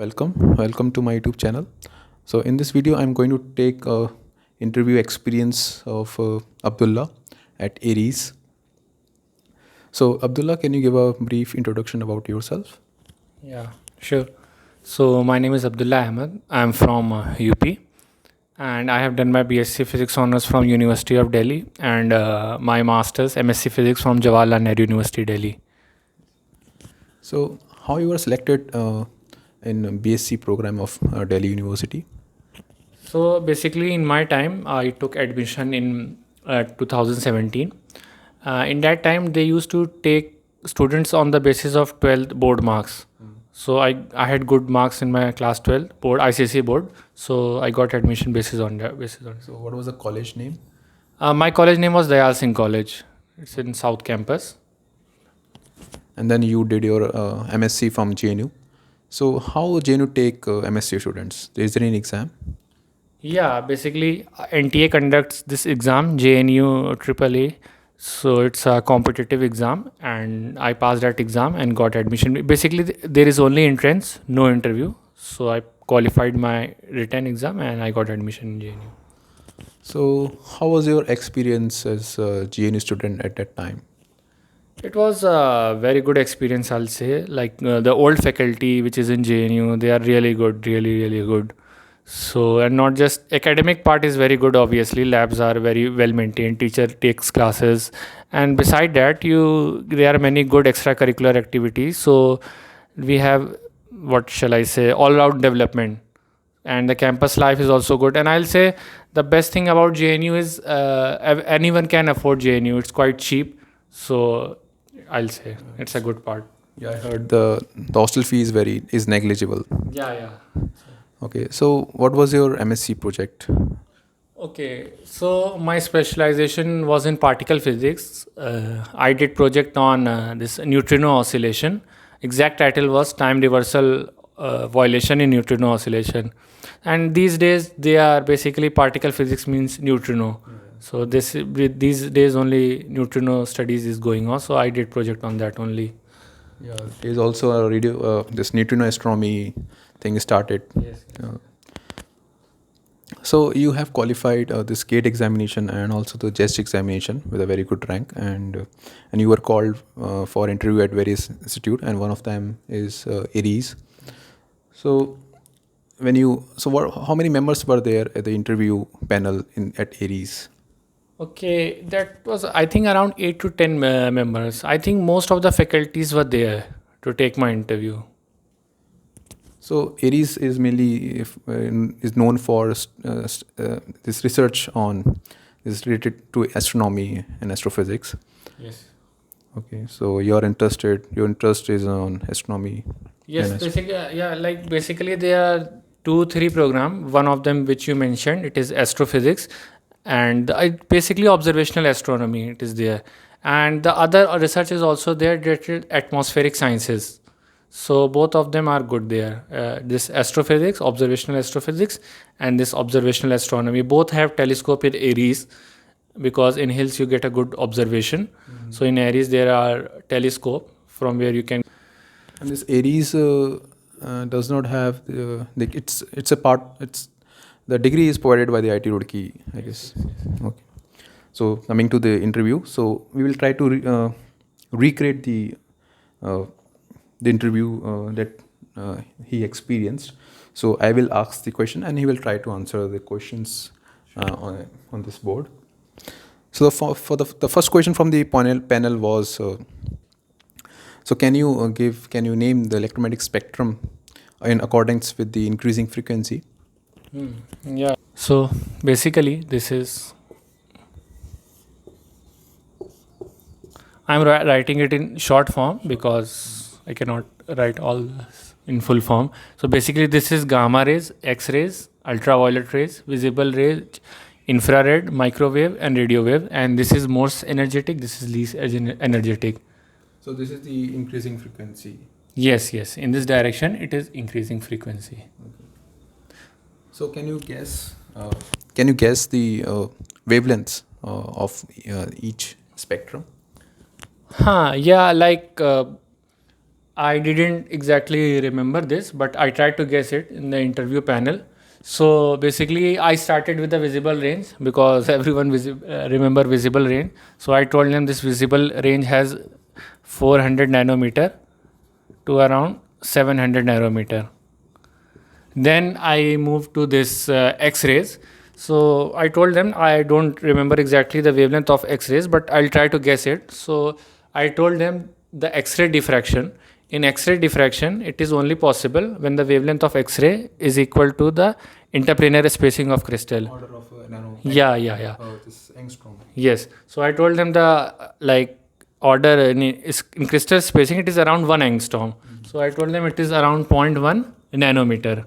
welcome to my YouTube channel. So in this video, I'm going to take a interview experience of Abdullah at ARIES. So Abdullah, can you give a brief introduction about yourself? Yeah, sure. So my name is Abdullah Ahmed. I'm from UP, and I have done my BSc Physics honors from University of Delhi and my masters MSc Physics from Jawaharlal Nehru University, Delhi. So how you were selected in BSc program of Delhi University? So basically, in my time, I took admission in 2017. In that time, they used to take students on the basis of 12th board marks. So I had good marks in my class 12 board, ICC board. So I got admission basis on that basis. So what was the college name? My college name was Dayal Singh College. It's in South Campus. And then you did your MSc from JNU. So how JNU take MSc students? Is there any exam? Yeah, basically NTA conducts this exam, JNU AAA. So it's a competitive exam, and I passed that exam and got admission. Basically, there is only entrance, no interview. So I qualified my written exam and I got admission in JNU. So how was your experience as a JNU student at that time? It was a very good experience, I'll say. Like the old faculty, which is in JNU, they are really good, really good. So, and not just academic part is very good. Obviously, labs are very well maintained. Teacher takes classes, and beside that, there are many good extracurricular activities. So, we have, what shall I say, all round development, and the campus life is also good. And I'll say the best thing about JNU is anyone can afford JNU. It's quite cheap. So I'll say it's a good part. Yeah, I heard the hostel fee is negligible. Yeah. Okay, so what was your MSc project? Okay, so my specialization was in particle physics. I did project on this neutrino oscillation. Exact title was time reversal violation in neutrino oscillation. And these days they are basically particle physics means neutrino. So these days only neutrino studies is going on. So I did project on that only. Yeah, there's also a radio this neutrino astronomy thing started. Yes. So you have qualified this GATE examination and also the JEST examination with a very good rank, and you were called for interview at various institute, and one of them is ARIES. So how many members were there at the interview panel at ARIES? Okay, that was I think around 8 to 10 members. I think most of the faculties were there to take my interview. So ARIES is mainly is known for this research on is related to astronomy and astrophysics. Yes. Okay, so your interest is on astronomy. Yes, basically, basically there are 2 3 program. One of them which you mentioned, it is astrophysics, and basically observational astronomy. It is there, and the other research is also there, related atmospheric sciences. So both of them are good there. This astrophysics, observational astrophysics, and this observational astronomy both have telescope in ARIES, because in hills you get a good observation. So in ARIES there are telescope from where you can. And this ARIES does not have it's a part. It's the degree is provided by the IT Roorkee, I guess. Okay. So coming to the interview, so we will try to recreate the interview that he experienced. So I will ask the question and he will try to answer the questions on this board. So for the first question from the panel was, so can you name the electromagnetic spectrum in accordance with the increasing frequency? Yeah. So basically this is, I'm writing it in short form because I cannot write all in full form. So basically this is gamma rays, X-rays, ultraviolet rays, visible rays, infrared, microwave and radio wave, and this is most energetic, this is least energetic. So this is the increasing frequency. Yes, in this direction it is increasing frequency. Okay. So can you guess the wavelengths of each spectrum? Yeah, like I didn't exactly remember this, but I tried to guess it in the interview panel. So basically, I started with the visible range because everyone remember visible range. So I told them this visible range has 400 nanometer to around 700 nanometer. Then I moved to this X-rays. So I told them I don't remember exactly the wavelength of X-rays, but I'll try to guess it. So I told them the X-ray diffraction. In X-ray diffraction, it is only possible when the wavelength of X-ray is equal to the interplanar spacing of crystal. Order of nano. Yeah. This angstrom. Yes. So I told them the like order in crystal spacing, it is around 1 angstrom. So I told them it is around 0.1 nanometer.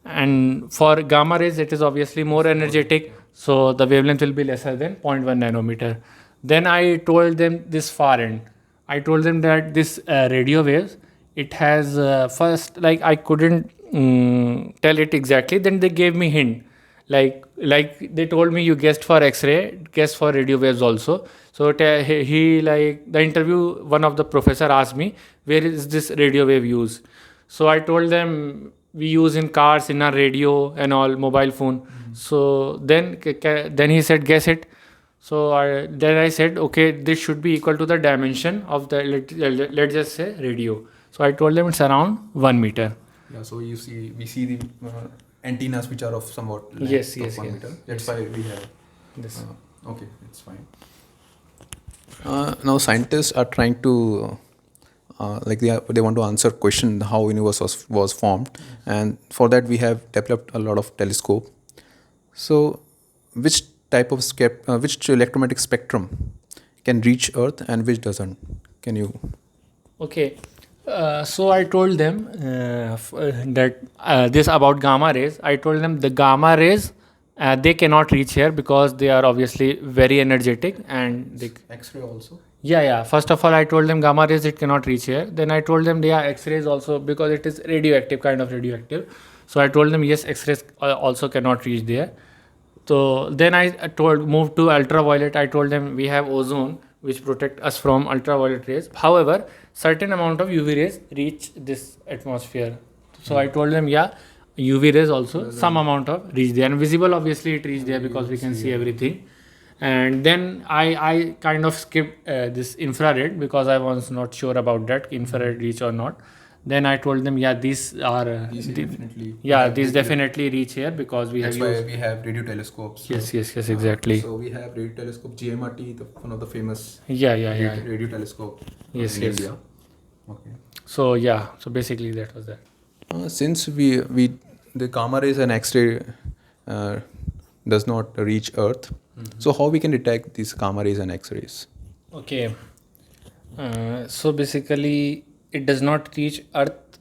And for gamma rays, it is obviously more energetic, so the wavelength will be lesser than 0.1 nanometer. Then I told them this far end. I told them that this radio waves, it has first, like I couldn't tell it exactly. Then they gave me hint, like they told me you guessed for X-ray, guess for radio waves also. So he like the interview, one of the professor asked me where is this radio wave used. So I told them we use in cars, in our radio and all mobile phone. So then he said guess it. So then I said okay, this should be equal to the dimension of the let's just say radio. So I told them it's around 1 meter. Yeah, so we see the antennas which are of somewhat length Yes, of 1 meter. That's why we have this. okay, it's fine. Now scientists are trying to like they want to answer question how universe was formed, and for that we have developed a lot of telescope. So which type of which electromagnetic spectrum can reach Earth and which doesn't? Can you? Okay. So I told them that this about gamma rays. I told them the gamma rays they cannot reach here because they are obviously very energetic and they, X-ray also. yeah. First of all, I told them gamma rays it cannot reach here. Then I told them X-rays also because it is radioactive, kind of radioactive. So I told them yes, X-rays also cannot reach there. So then I moved to ultraviolet. I told them we have ozone which protect us from ultraviolet rays. However, certain amount of UV rays reach this atmosphere. So I told them UV rays also some amount of reach there, and visible obviously it reach there because we can see everything. And then I kind of skipped this infrared because I was not sure about that infrared reach or not. Then I told them these are these definitely reach here because we That's have why used. we have radio telescopes. Yes, exactly. So we have radio telescope GMRT, one of the famous Yeah. radio telescope in India. Okay. So so basically that was that. Since we the gamma rays and X-ray does not reach Earth, so how we can detect these gamma rays and X-rays? Okay. So basically it does not reach Earth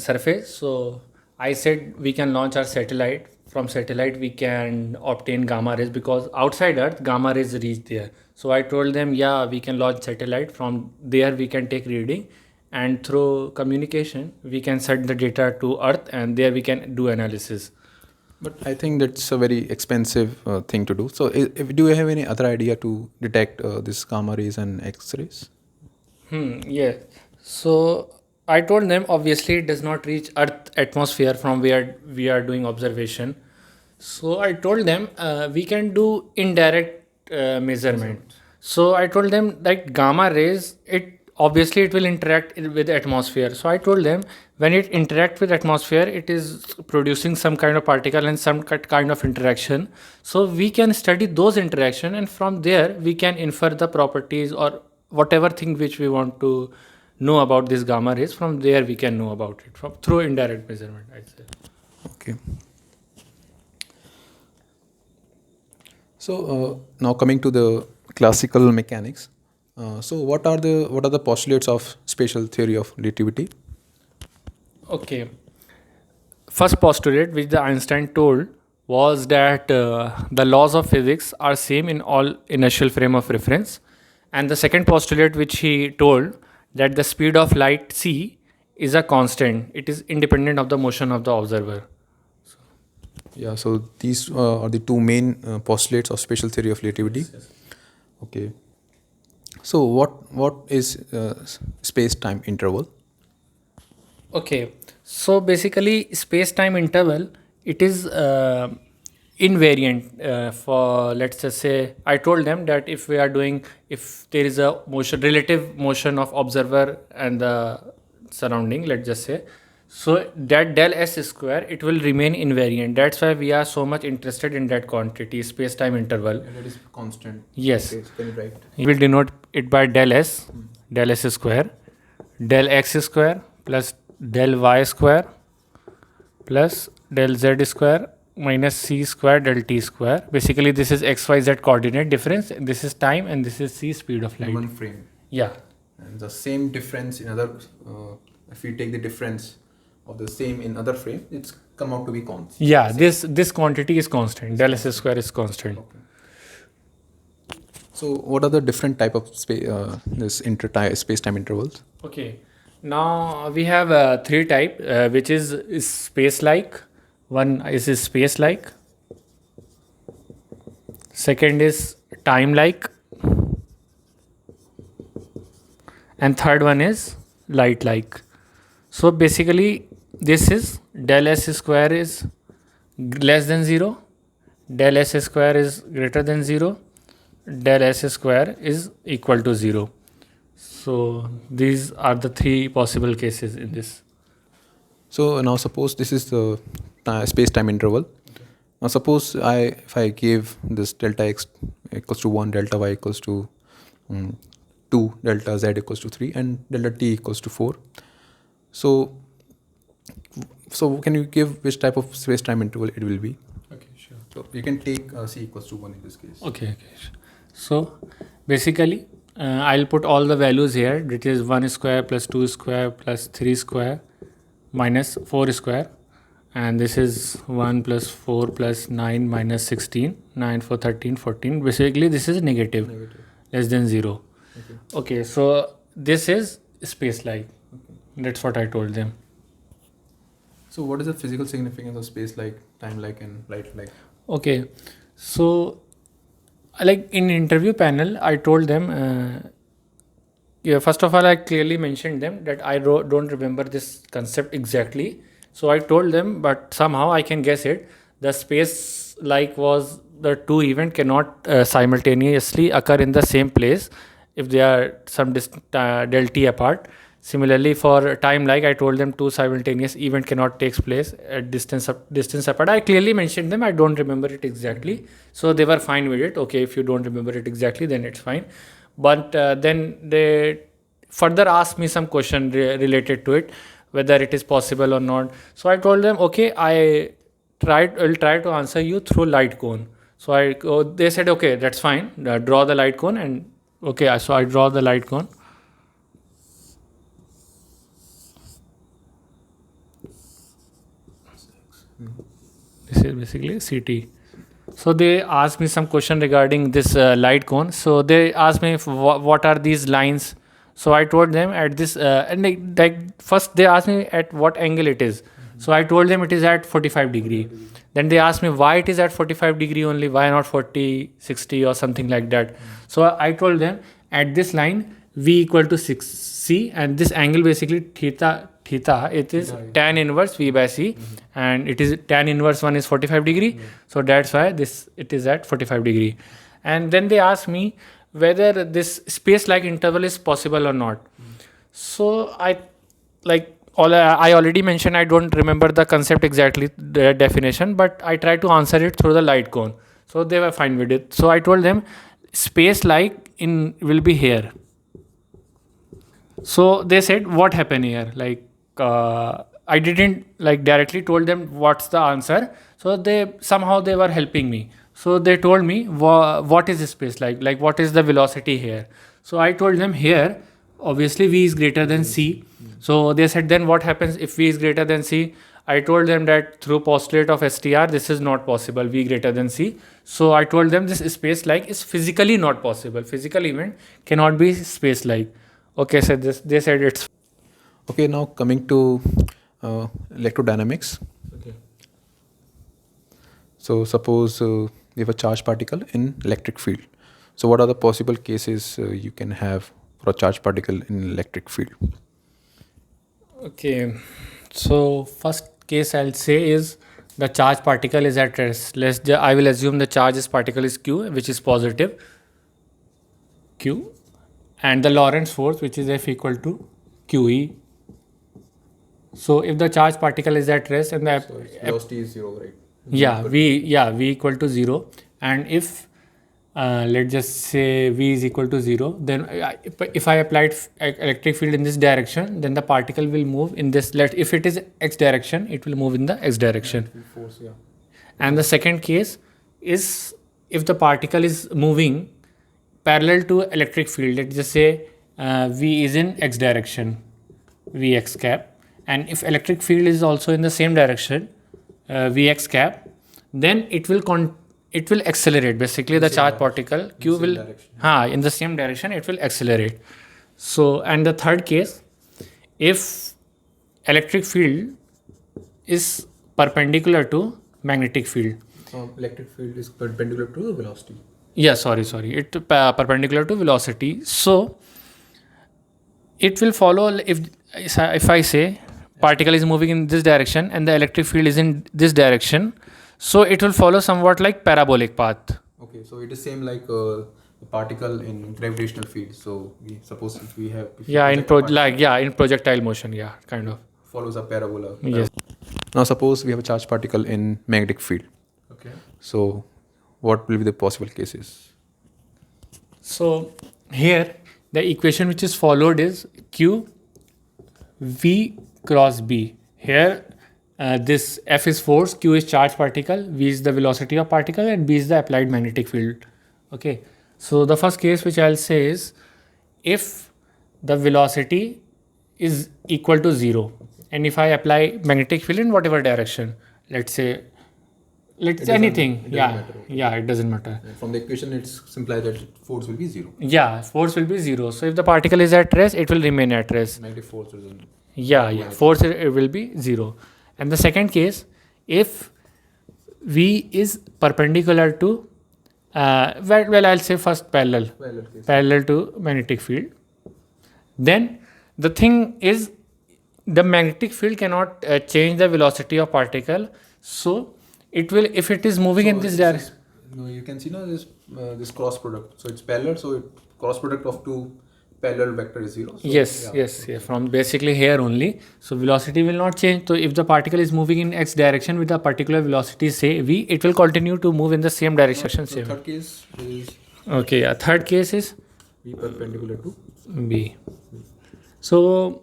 surface. So I said we can launch our satellite. From satellite we can obtain gamma rays because outside Earth gamma rays reach there. So I told them we can launch satellite. From there we can take reading, and through communication we can send the data to Earth, and there we can do analysis. But I think that's a very expensive thing to do. So do you have any other idea to detect this gamma rays and X-rays? Yeah. So I told them obviously it does not reach Earth atmosphere from where we are doing observation. So I told them we can do indirect measurement. So I told them that gamma rays, it will interact with the atmosphere. So I told them when it interacts with atmosphere, it is producing some kind of particle and some kind of interaction. So we can study those interaction, and from there we can infer the properties or whatever thing which we want to know about this gamma rays. From there we can know about it through indirect measurement, I'd say. Okay. So now coming to the classical mechanics. So what are the postulates of special theory of relativity? Okay. First postulate which the Einstein told was that the laws of physics are same in all inertial frame of reference, and the second postulate which he told that the speed of light c is a constant, it is independent of the motion of the observer. Yeah, so these are the two main postulates of special theory of relativity. Yes. Okay. So what is space-time interval? Okay, so basically, space-time interval, it is invariant for, let's just say, I told them that if there is a motion, relative motion of observer and the surrounding, let's just say, so that del s square, it will remain invariant. That's why we are so much interested in that quantity, space-time interval. And it is constant. Yes, Okay, so can you write? we will denote it by del s, del s square, del x square plus del y square plus del z square minus c square del t square. Basically, this is xyz coordinate difference. This is time and this is c speed of light. In one frame. Yeah. And the same difference in other, if we take the difference of the same in other frame, it's come out to be constant. Yeah, this quantity is constant. Del s square is constant. Okay. So what are the different type of this space-time intervals? Okay. Now we have three type, which is space-like. One is space-like. Second is time-like, and third one is light-like. So basically, this is del s square is less than 0, del s square is greater than 0, del s square is equal to 0. So these are the three possible cases in this. So now suppose this is the space-time interval. Okay. Now suppose if I give this delta x equals to 1, delta y equals to 2, delta z equals to 3, and delta t equals to 4. So can you give which type of space-time interval it will be? Okay, sure. So you can take c equals to 1 in this case. Okay. So basically, I'll put all the values here. That is 1 square plus 2 square plus 3 square minus 4 square. And this is 1 plus 4 plus 9 minus 16. 9 for 13, 14. Basically, this is negative. Less than 0. Okay, so this is space-like. Okay. That's what I told them. So what is the physical significance of space-like, time-like, and light-like? Okay, so like in interview panel, I told them, first of all, I clearly mentioned them that I don't remember this concept exactly. So I told them, but somehow I can guess it. The space-like was the two events cannot simultaneously occur in the same place if they are some del t apart. Similarly, for time-like, I told them two simultaneous event cannot take place at distance apart. I clearly mentioned them. I don't remember it exactly, so they were fine with it. Okay, if you don't remember it exactly, then it's fine. But then they further asked me some question related to it, whether it is possible or not. So I told them, okay, I'll try to answer you through light cone. So they said, okay, that's fine. Draw the light cone, and okay, so I draw the light cone. This is basically CT. So they asked me some question regarding this light cone. So they asked me what are these lines. So I told them at this and like first they asked me at what angle it is. So I told them it is at 45 degree. Then they asked me why it is at 45 degree only, why not 40, 60 or something like that. So I told them at this line V equal to 6C, and this angle basically theta, it is tan inverse V by C, and it is tan inverse 1 is 45 degree. So that's why it is at 45 degree. And then they asked me whether this space-like interval is possible or not. So I already mentioned, I don't remember the concept exactly, the definition, but I tried to answer it through the light cone. So they were fine with it. So I told them space-like will be here. So they said, what happened here? I didn't directly told them what's the answer. So they were helping me. So they told me what is space like what is the velocity here. So I told them here obviously V is greater than C. So they said, then what happens if V is greater than C? I told them that through postulate of STR this is not possible, V greater than C. So I told them this space like is physically not possible. Physical event cannot be space like. Okay, so they said it's okay. Now coming to electrodynamics. okay. So suppose we have a charged particle in electric field. So what are the possible cases you can have for a charged particle in electric field? Okay, so first case I'll say is the charge particle is at rest. I will assume the charge is particle is q, which is positive q, and the Lorentz force, which is F equal to QE. So if the charge particle is at rest and the So its velocity is zero, right? v equal to 0, and if let's just say v is equal to 0, then if I applied electric field in this direction, then the particle will move in this, if it is x direction, it will move in the x direction. Force, yeah. And the second case is if the particle is moving parallel to electric field, let's just say v is in x direction, vx cap, and if electric field is also in the same direction, vx cap, then it will accelerate. Basically, the charge particle q will in the same direction, it will accelerate. So, and the third case, if electric field is perpendicular to magnetic field. Electric field is perpendicular to the velocity. Yeah, sorry. It perpendicular to velocity. So it will follow if I say particle is moving in this direction and the electric field is in this direction. So it will follow somewhat like parabolic path. Okay, so it is same like a particle in gravitational field. So we suppose if we have in projectile motion, kind of follows a parabola. Yes. Now suppose we have a charged particle in magnetic field. Okay. So what will be the possible cases? So here the equation which is followed is q v cross b. Here this F is force, Q is charge particle, V is the velocity of particle, and B is the applied magnetic field. Okay. So the first case which I'll say is if the velocity is equal to 0 and if I apply magnetic field in whatever direction, let's say anything. It doesn't matter. From the equation, it's implied that force will be 0. Yeah, force will be 0. So if the particle is at rest, it will remain at rest. Magnetic force doesn't. Force it will be 0. And the second case, if V is perpendicular to, I'll say first parallel to magnetic field. Then the thing is, the magnetic field cannot change the velocity of particle. So it will, if it is moving in this direction. No, you can see now this cross product. So it's parallel. So cross product of two parallel vector is 0. So yes. From basically here only. So velocity will not change. So if the particle is moving in x direction with a particular velocity, say v, it will continue to move in the same direction. So third case is. Okay. Third case is v perpendicular to b. So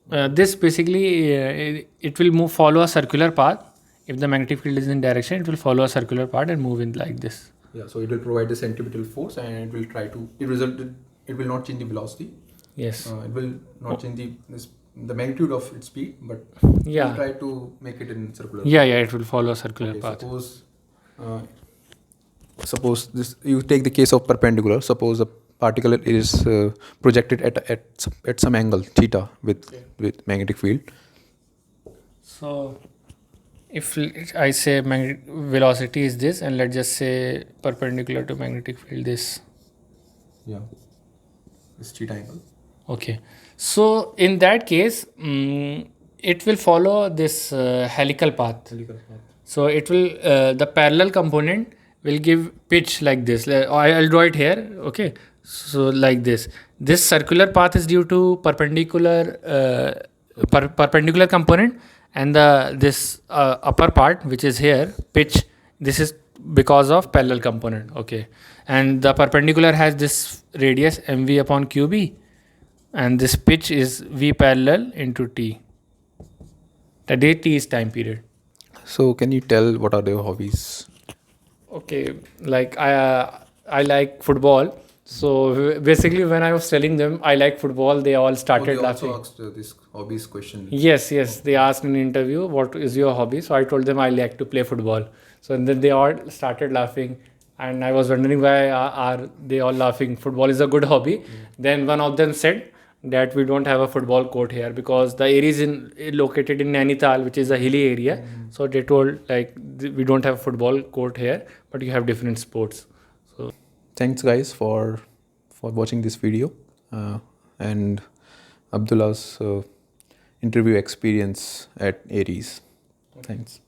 this basically it will follow a circular path. If the magnetic field is in direction, it will follow a circular path and move in like this. Yeah. So it will provide the centripetal force, and it will try to. It will not change the velocity. Yes. It will not change the magnitude of its speed, but it will try to make it in circular. It will follow a circular path. Suppose this, you take the case of perpendicular. Suppose a particle is projected at some angle theta with magnetic field. So if I say velocity is this, and let's just say perpendicular to magnetic field this. Yeah. This theta angle. Okay. So in that case, it will follow this helical path. So it will the parallel component will give pitch like this. I'll draw it here. Okay. So like this. This circular path is due to perpendicular component, and this upper part which is here pitch. This is because of parallel component. Okay. And the perpendicular has this radius mv upon qb, and this pitch is v parallel into t. The day t is time period. So can you tell what are their hobbies? Okay, like I like football. So basically, when I was telling them I like football, they all started laughing. Also asked this hobbies question. Yes. They asked in an interview, "What is your hobby?" So I told them I like to play football. So and then they all started laughing, and I was wondering why are they all laughing? Football is a good hobby. Then one of them said that we don't have a football court here because the area is located in Nainital, which is a hilly area. So they told we don't have a football court here, but you have different sports. So thanks guys for watching this video and Abdullah's interview experience at ARIES. Thanks.